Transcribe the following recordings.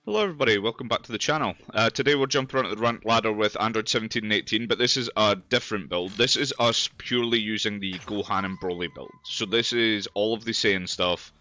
Hello everybody, welcome back to the channel. Today we're jumping onto the rank ladder with Android 17 and 18, but this is a different build. This is us purely using the Gohan and Broly build. So this is all of the Saiyan stuff,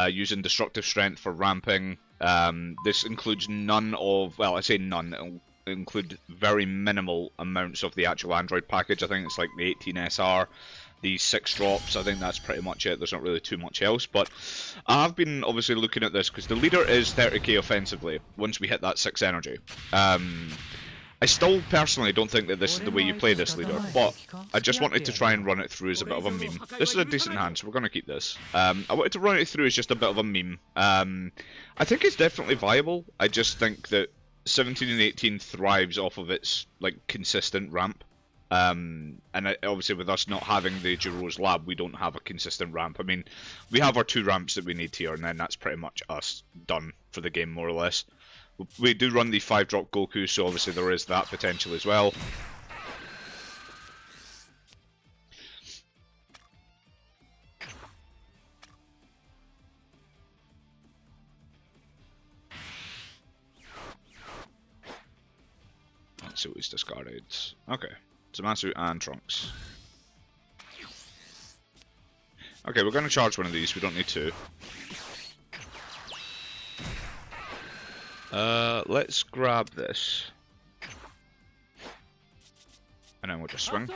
using destructive strength for ramping. This includes none of, well I say none, it'll include very minimal amounts of the actual Android package. I think it's like the 18 SR. The 6 drops, I think that's pretty much it. There's not really too much else, but I've been obviously looking at this because the leader is 30k offensively once we hit that 6 energy. I still personally don't think that this is the way you play this leader, but I just wanted to try and run it through as a bit of a meme. This is a decent hand, so we're going to keep this. I wanted to run it through as just a bit of a meme. I think it's definitely viable. I just think that 17 and 18 thrives off of its like consistent ramp. And obviously with us not having the Jiro's lab, we don't have a consistent ramp. I mean, we have our 2 ramps that we need here, and then that's pretty much us done for the game, more or less. We do run the 5-drop Goku, so obviously there is that potential as well. Let's see what he's discarded. Okay. Zamasu and Trunks. Okay, we're going to charge one of these, we don't need 2. Let's grab this. And then we'll just swing.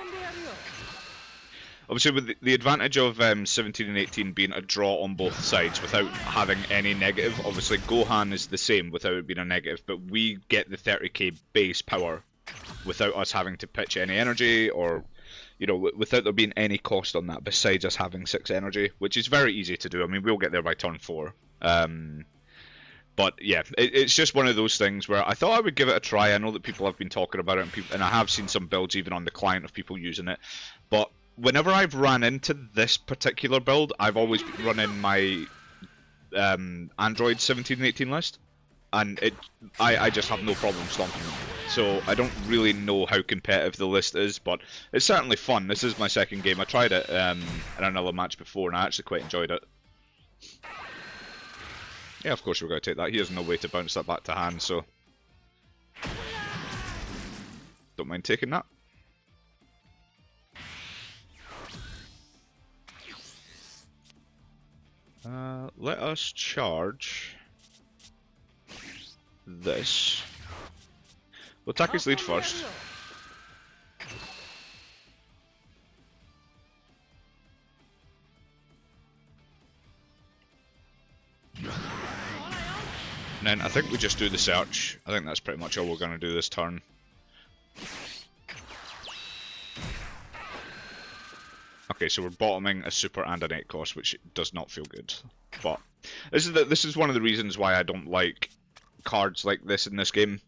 Obviously with the advantage of 17 and 18 being a draw on both sides without having any negative, obviously Gohan is the same without it being a negative, but we get the 30k base power without us having to pitch any energy, or you know, without there being any cost on that besides us having 6 energy, which is very easy to do. I mean, we'll get there by turn 4. But yeah, it's just one of those things where I thought I would give it a try. I know that people have been talking about it, and I have seen some builds even on the client of people using it. But whenever I've ran into this particular build, I've always been running my Android 17 and 18 list. And I just have no problem stomping them. So I don't really know how competitive the list is, but it's certainly fun. This is my second game. I tried it in another match before, and I actually quite enjoyed it. Yeah, of course we're going to take that. He has no way to bounce that back to hand, so don't mind taking that. Let us charge this. We'll attack his lead first. And then I think we just do the search. I think that's pretty much all we're going to do this turn. Okay, so we're bottoming a super and an 8 cost, which does not feel good. But this is one of the reasons why I don't like cards like this in this game.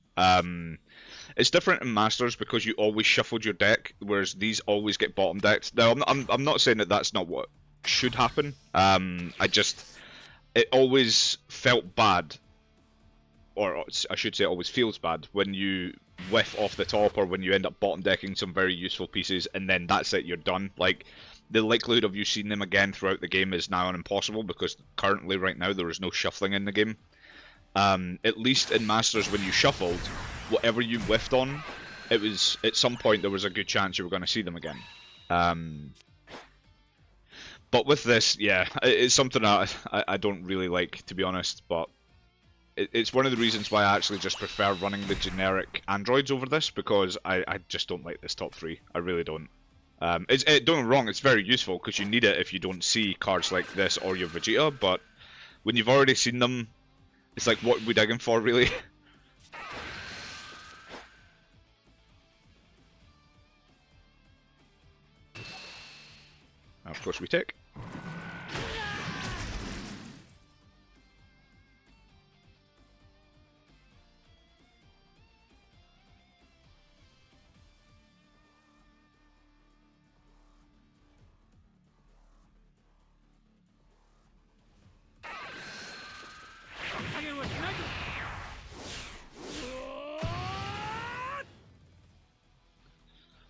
It's different in Masters because you always shuffled your deck, whereas these always get bottom decked. Now, I'm not saying that that's not what should happen. It always felt bad, or I should say it always feels bad, when you whiff off the top or when you end up bottom decking some very useful pieces and then that's it, you're done. Like, the likelihood of you seeing them again throughout the game is now impossible because currently, right now, there is no shuffling in the game. At least in Masters, when you shuffled, whatever you whiffed on, it was at some point there was a good chance you were going to see them again. But with this, yeah, it's something that I don't really like, to be honest, but it's one of the reasons why I actually just prefer running the generic androids over this, because I just don't like this top 3. I really don't. Don't get me wrong, it's very useful because you need it if you don't see cards like this or your Vegeta, but when you've already seen them, it's like, what are we digging for, really? Of course we take.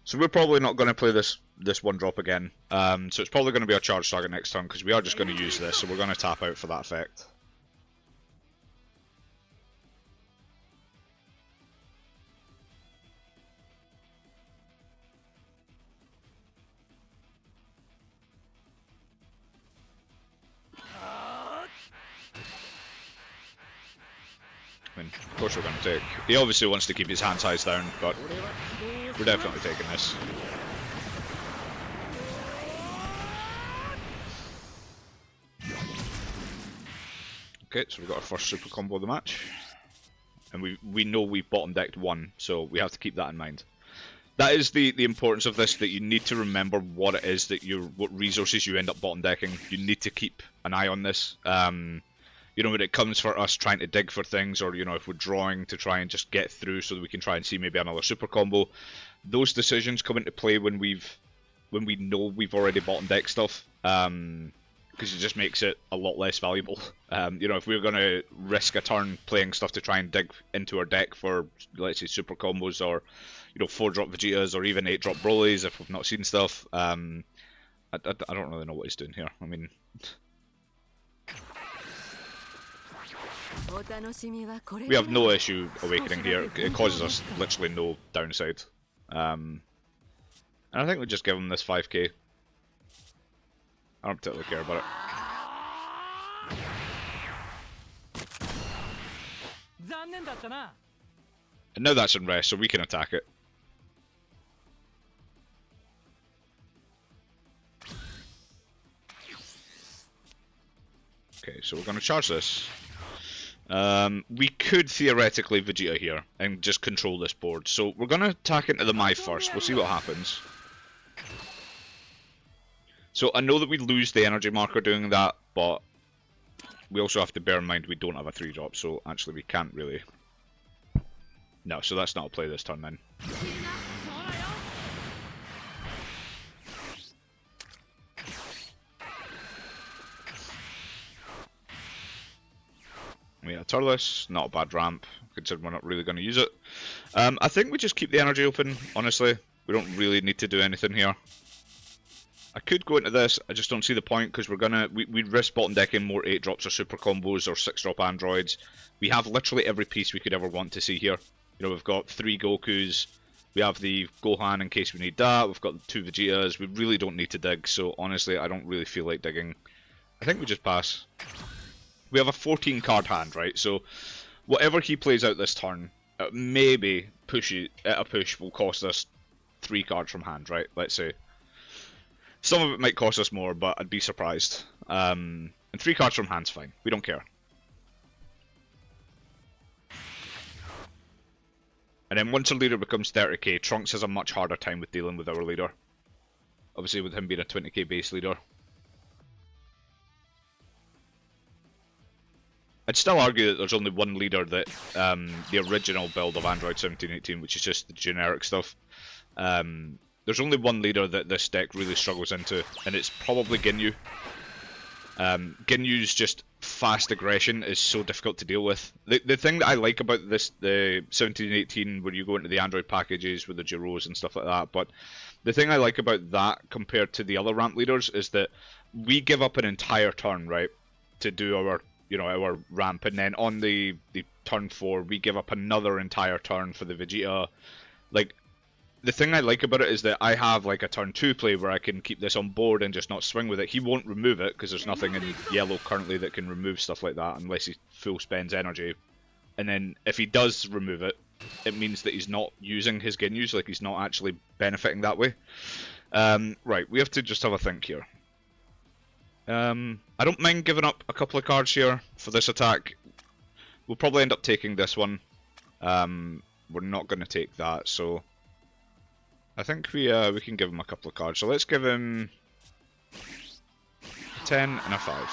So we're probably not going to play this 1-drop again. So it's probably going to be our charge target next turn, because we are just going to use this, so we're going to tap out for that effect. I mean, of course we're going to take. He obviously wants to keep his hand size down, but we're definitely taking this. Okay, so we've got our first super combo of the match. And we know we've bottom decked one, so we have to keep that in mind. That is the importance of this, that you need to remember what it is that what resources you end up bottom decking. You need to keep an eye on this. You know, when it comes for us trying to dig for things, or, you know, if we're drawing to try and just get through so that we can try and see maybe another super combo, those decisions come into play when we know we've already bottom decked stuff. Because it just makes it a lot less valuable. You know, if we're going to risk a turn playing stuff to try and dig into our deck for, let's say, super combos, or, you know, 4-drop Vegetas, or even 8-drop Brolys if we've not seen stuff, I don't really know what he's doing here. I mean... We have no issue awakening here. It causes us literally no downside. And I think we just give him this 5k. I don't particularly care about it. And now that's in rest, so we can attack it. Okay, so we're going to charge this. We could theoretically Vegeta here and just control this board. So we're going to attack into the Mai first. We'll see what happens. So I know that we lose the energy marker doing that, but we also have to bear in mind we don't have a 3-drop, so actually we can't really... No, so that's not a play this turn then. Yeah, Turles, not a bad ramp, considering we're not really going to use it. I think we just keep the energy open, honestly. We don't really need to do anything here. I could go into this, I just don't see the point, because we risk bottom decking more 8-drops or super combos or 6-drop androids. We have literally every piece we could ever want to see here. You know, we've got 3 Gokus, we have the Gohan in case we need that, we've got 2 Vegetas, we really don't need to dig, so honestly I don't really feel like digging. I think we just pass. We have a 14 card hand, right, so whatever he plays out this turn, maybe a push will cost us 3 cards from hand, right, let's say. Some of it might cost us more, but I'd be surprised. And 3 cards from hand's fine. We don't care. And then once a leader becomes 30k, Trunks has a much harder time with dealing with our leader. Obviously with him being a 20k base leader. I'd still argue that there's only one leader that, the original build of Android 1718, which is just the generic stuff. There's only one leader that this deck really struggles into, and it's probably Ginyu. Ginyu's just fast aggression is so difficult to deal with. The thing that I like about this, the 1718, where you go into the Android packages with the Jiros and stuff like that, but the thing I like about that compared to the other ramp leaders is that we give up an entire turn, right, to do our, you know, our ramp, and then on the turn 4 we give up another entire turn for the Vegeta. Like, the thing I like about it is that I have like a turn 2 play where I can keep this on board and just not swing with it. He won't remove it because there's nothing in yellow currently that can remove stuff like that unless he full spends energy. And then if he does remove it, it means that he's not using his Ginyus, like he's not actually benefiting that way. Right, we have to just have a think here. I don't mind giving up a couple of cards here for this attack. We'll probably end up taking this one. We're not going to take that, so I think we can give him a couple of cards. So let's give him 10 and a 5.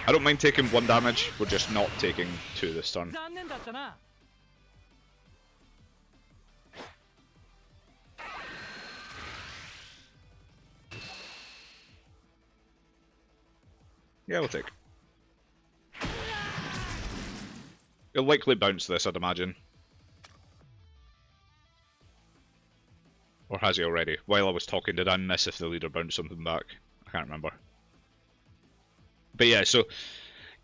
I don't mind taking 1 damage, we're just not taking 2 this turn. Yeah, we'll take. He'll likely bounce this, I'd imagine. Or has he already? While I was talking, did I miss if the leader bounced something back? I can't remember. But yeah, so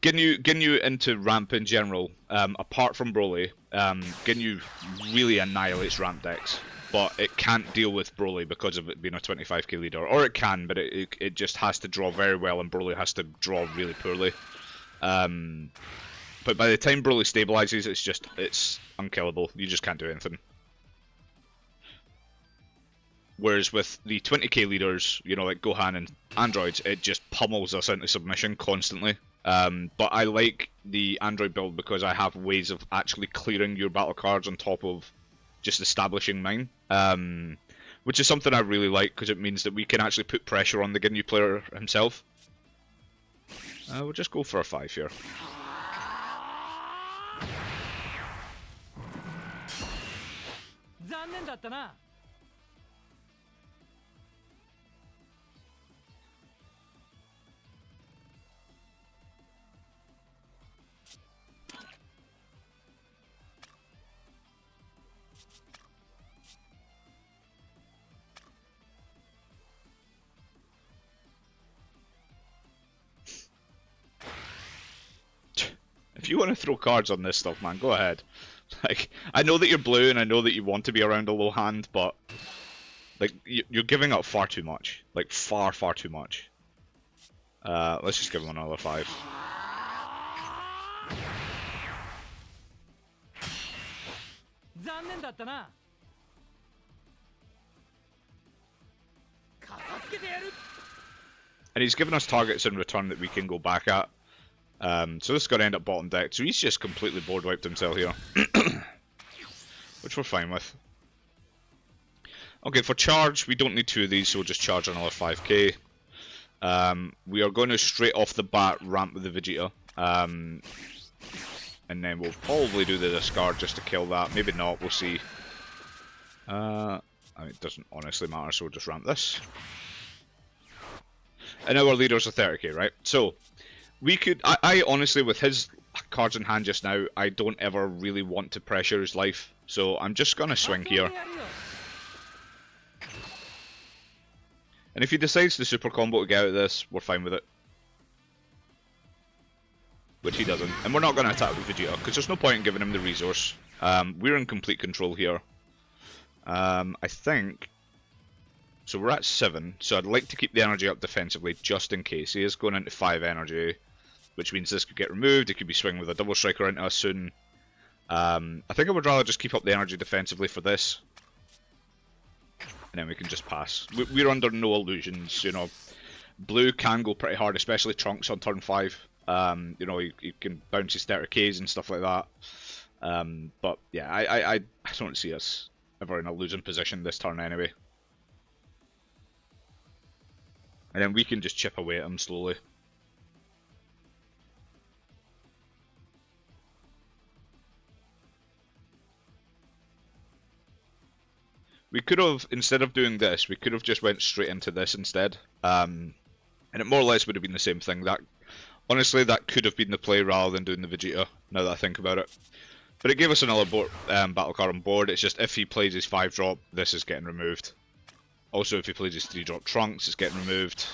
Ginyu into ramp in general, apart from Broly, Ginyu really annihilates ramp decks, but it can't deal with Broly because of it being a 25k leader. Or it can, but it just has to draw very well, and Broly has to draw really poorly. But by the time Broly stabilizes, it's unkillable. You just can't do anything. Whereas with the 20k leaders, you know, like Gohan and androids, it just pummels us into submission constantly. But I like the android build because I have ways of actually clearing your battle cards on top of just establishing mine. Which is something I really like because it means that we can actually put pressure on the Ginyu player himself. We'll just go for a 5 here. If you want to throw cards on this stuff, man, go ahead. Like, I know that you're blue and I know that you want to be around a low hand, but like you're giving up far too much. Like far too much. Let's just give him another 5. And he's given us targets in return that we can go back at. So this is going to end up bottom deck. So he's just completely board wiped himself here. Which we're fine with. Okay, for charge, we don't need 2 of these, so we'll just charge another 5k. We are going to straight off the bat ramp with the Vegeta. And then we'll probably do the discard just to kill that. Maybe not, we'll see. I mean, it doesn't honestly matter, so we'll just ramp this. And our leaders are 30k, right? So, we could... I honestly, with his cards in hand just now, I don't ever really want to pressure his life. So, I'm just going to swing here. And if he decides to super combo to get out of this, we're fine with it. Which he doesn't. And we're not going to attack with Vegeta, because there's no point in giving him the resource. We're in complete control here. I think... So we're at 7, so I'd like to keep the energy up defensively, just in case. He is going into 5 energy, which means this could get removed. It could be swinging with a double striker into us soon. I think I would rather just keep up the energy defensively for this. And then we can just pass. We're under no illusions, you know. Blue can go pretty hard, especially Trunks on turn 5. You know, he can bounce his 30k's and stuff like that. But yeah, I don't see us ever in a losing position this turn anyway. And then we can just chip away at him slowly. We could have, instead of doing this, we could have just went straight into this instead. And it more or less would have been the same thing. That, honestly, that could have been the play rather than doing the Vegeta, now that I think about it. But it gave us another battle card on board. It's just if he plays his 5-drop, this is getting removed. Also, if he plays his 3-drop Trunks, it's getting removed.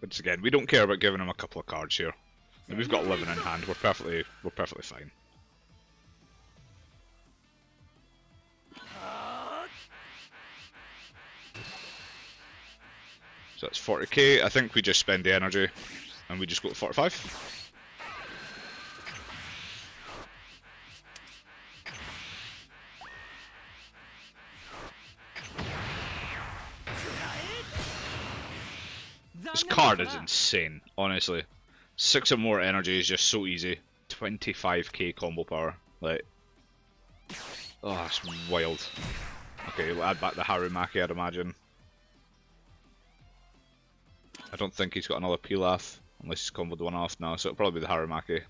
But again, we don't care about giving him a couple of cards here. And we've got 11 in hand. We're perfectly fine. So that's 40k. I think we just spend the energy and we just go to 45. This card is insane, honestly. 6 or more energy is just so easy. 25k combo power. Like, oh, that's wild. Okay, we'll add back the Harumaki, I'd imagine. I don't think he's got another Pilaf, unless he's comboed one off now, so it'll probably be the Harumaki.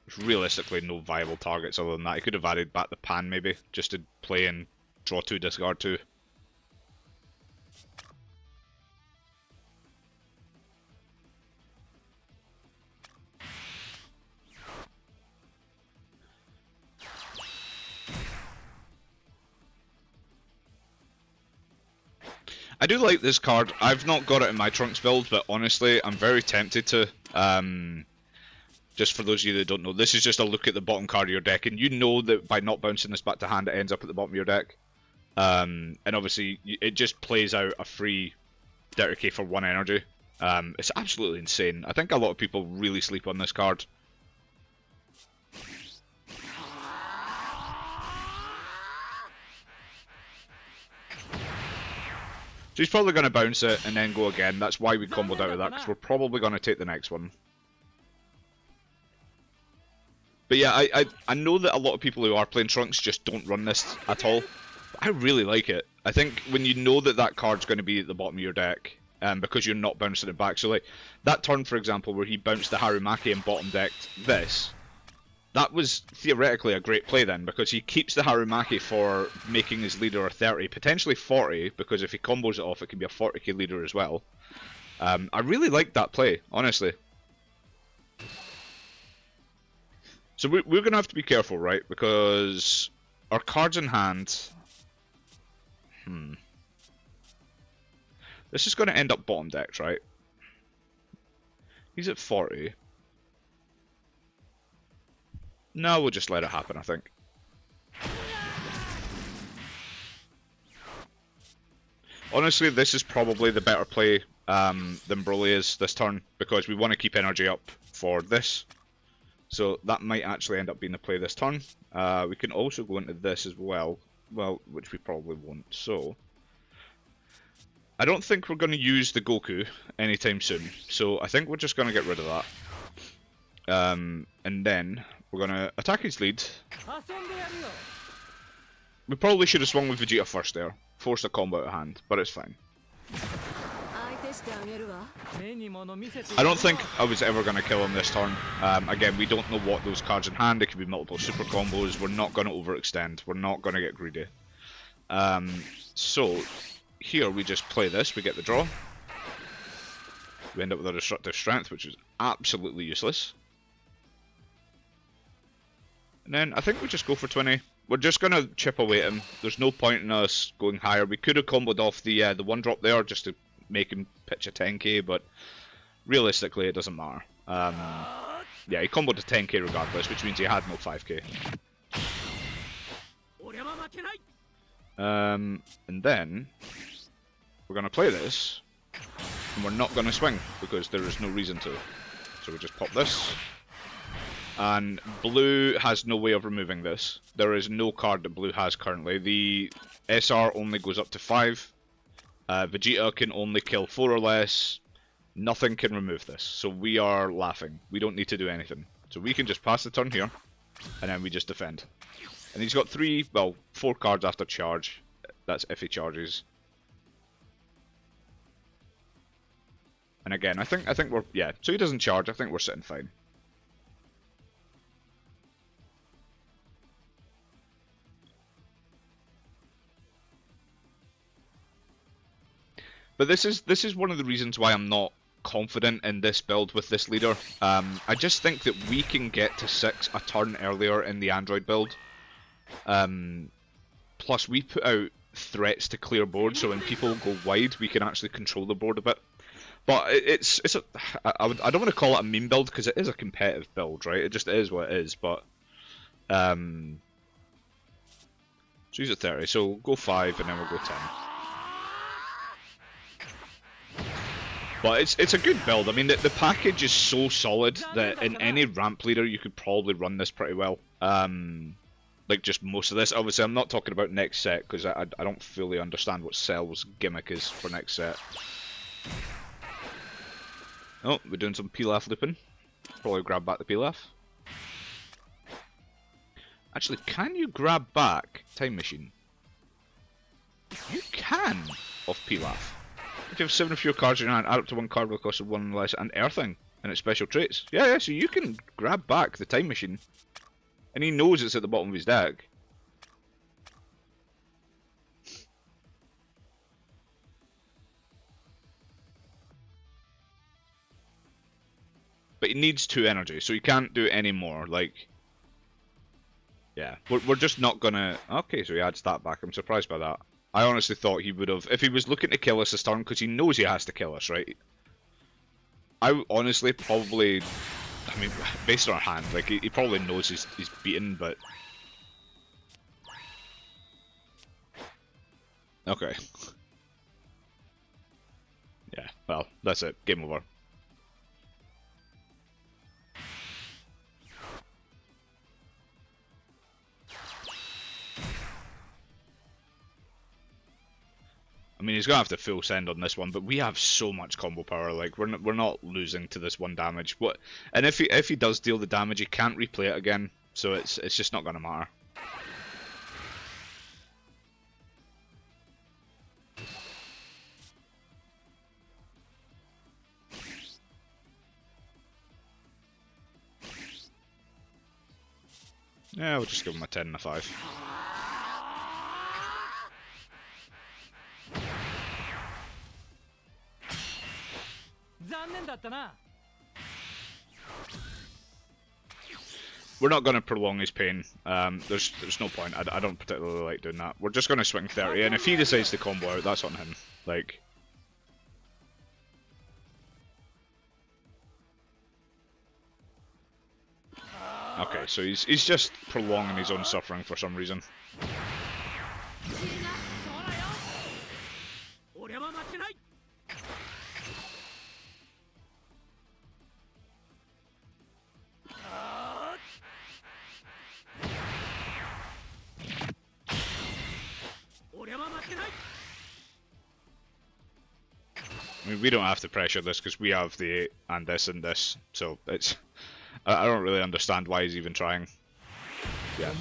There's realistically no viable targets other than that. He could have added back the Pan maybe, just to play and draw 2, discard 2. I do like this card. I've not got it in my Trunks build, but honestly, I'm very tempted to. Just for those of you that don't know, this is just a look at the bottom card of your deck, and you know that by not bouncing this back to hand, it ends up at the bottom of your deck. And obviously, it just plays out a free 30k for 1 energy. It's absolutely insane. I think a lot of people really sleep on this card. So he's probably going to bounce it and then go again. That's why we comboed out of that, because we're probably going to take the next one. But yeah, I know that a lot of people who are playing Trunks just don't run this at all. I really like it. I think when you know that that card's going to be at the bottom of your deck, because you're not bouncing it back. So like, that turn, for example, where he bounced the Harumaki and bottom decked this, that was theoretically a great play then, because he keeps the Harumaki for making his leader a 30, potentially 40, because if he combos it off, it can be a 40k leader as well. I really like that play, honestly. So we're going to have to be careful, right? Because our cards in hand... This is going to end up bottom decked, right? He's at 40. No, we'll just let it happen, I think. Honestly, this is probably the better play than Broly is this turn, because we want to keep energy up for this. So that might actually end up being the play this turn. We can also go into this as well, which we probably won't. So I don't think we're going to use the Goku anytime soon. So I think we're just going to get rid of that. And then we're going to attack his lead. We probably should have swung with Vegeta first there. Forced a combo out of hand, but it's fine. I don't think I was ever going to kill him this turn. Again, we don't know what those cards in hand. It could be multiple super combos. We're not going to overextend. We're not going to get greedy. So here we just play this. We get the draw. We end up with a destructive strength, which is absolutely useless. And then I think we just go for 20. We're just going to chip away at him. There's no point in us going higher. We could have comboed off the one drop there just to make him pitch a 10k, but realistically it doesn't matter. Yeah, he comboed a 10k regardless, which means he had no 5k. And then we're going to play this, and we're not going to swing because there is no reason to. So we just pop this. And blue has no way of removing this. There is no card that blue has currently. The SR only goes up to 5. Vegeta can only kill 4 or less. Nothing can remove this. So we are laughing. We don't need to do anything. So we can just pass the turn here, and then we just defend. And he's got 4 cards after charge. That's if he charges. And again, I think we're, yeah, so he doesn't charge. I think we're sitting fine. But this is one of the reasons why I'm not confident in this build with this leader. I just think that we can get to 6 a turn earlier in the Android build. Plus we put out threats to clear board, so when people go wide, we can actually control the board a bit. But I don't want to call it a meme build because it is a competitive build, right? It just is what it is. But so he's at 30, so go 5 and then we'll go 10. But it's a good build. I mean, the package is so solid that in any ramp leader you could probably run this pretty well. Like just most of this. Obviously, I'm not talking about next set because I don't fully understand what Cell's gimmick is for next set. Oh, we're doing some Pilaf looping. Probably grab back the Pilaf. Actually, can you grab back Time Machine? You can off Pilaf. If you have 7 of your cards in your hand, add up to 1 card with a cost of 1 less, and Earthing, and its special traits. Yeah, so you can grab back the Time Machine. And he knows it's at the bottom of his deck. But he needs 2 energy, so he can't do any more, like... Yeah, we're just not gonna... Okay, so he adds that back, I'm surprised by that. I honestly thought he would have, if he was looking to kill us this turn, because he knows he has to kill us, right? I honestly probably I mean, based on our hand, like he probably knows he's beaten, but okay. Yeah, well, that's it. Game over. I mean, he's gonna have to full send on this one, but we have so much combo power. Like we're not losing to this one damage. What? And if he does deal the damage, he can't replay it again. So it's just not gonna matter. Yeah, we'll just give him a 10 and a 5. We're not going to prolong his pain. There's no point. I don't particularly like doing that. We're just going to swing 30, and if he decides to combo out, that's on him. Like. Okay, so he's just prolonging his own suffering for some reason. I mean, we don't have to pressure this because we have the 8 and this, so it's. I don't really understand why he's even trying. Yeah,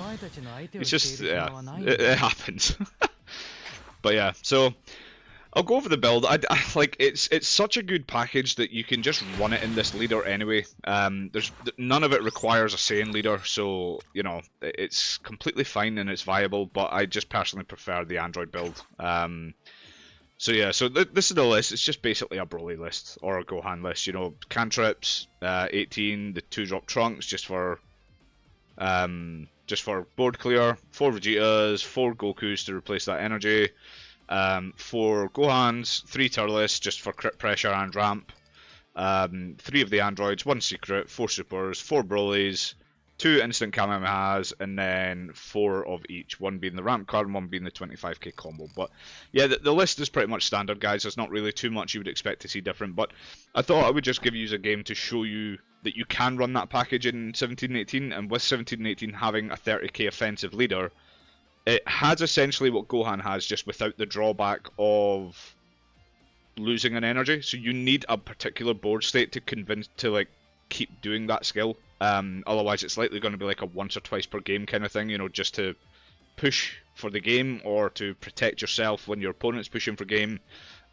it's just it happens. But yeah, so I'll go over the build. I like it's such a good package that you can just run it in this leader anyway. There's none of it requires a Saiyan leader, so you know it's completely fine and it's viable. But I just personally prefer the Android build. So yeah, so this is the list. It's just basically a Broly list or a Gohan list. You know, cantrips, 18, the 2-drop trunks just for board clear, 4 Vegetas, 4 Gokus to replace that energy, 4 Gohans, 3 Turles just for crit pressure and ramp, 3 of the androids, 1 secret, 4 supers, 4 Brolys, 2 instant Kamehamehas, and then 4 of each, 1 being the ramp card and 1 being the 25k combo. But yeah, the list is pretty much standard, guys. There's not really too much you would expect to see different, but I thought I would just give you a game to show you that you can run that package in 17 and 18, and with 17 and 18 having a 30k offensive leader, it has essentially what Gohan has, just without the drawback of losing an energy. So you need a particular board state to convince to like keep doing that skill. Otherwise it's likely going to be like a once or twice per game kind of thing, you know, just to push for the game or to protect yourself when your opponent's pushing for game.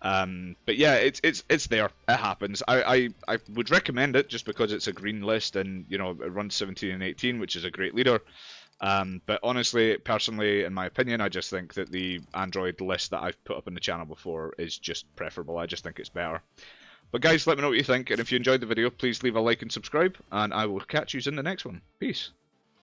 But yeah, it's there. It happens. I would recommend it just because it's a green list and you know it runs 17 and 18, which is a great leader. But honestly, personally, in my opinion, I just think that the Android list that I've put up on the channel before is just preferable. I just think it's better. But guys, let me know what you think, and if you enjoyed the video, please leave a like and subscribe, and I will catch you in the next one. Peace.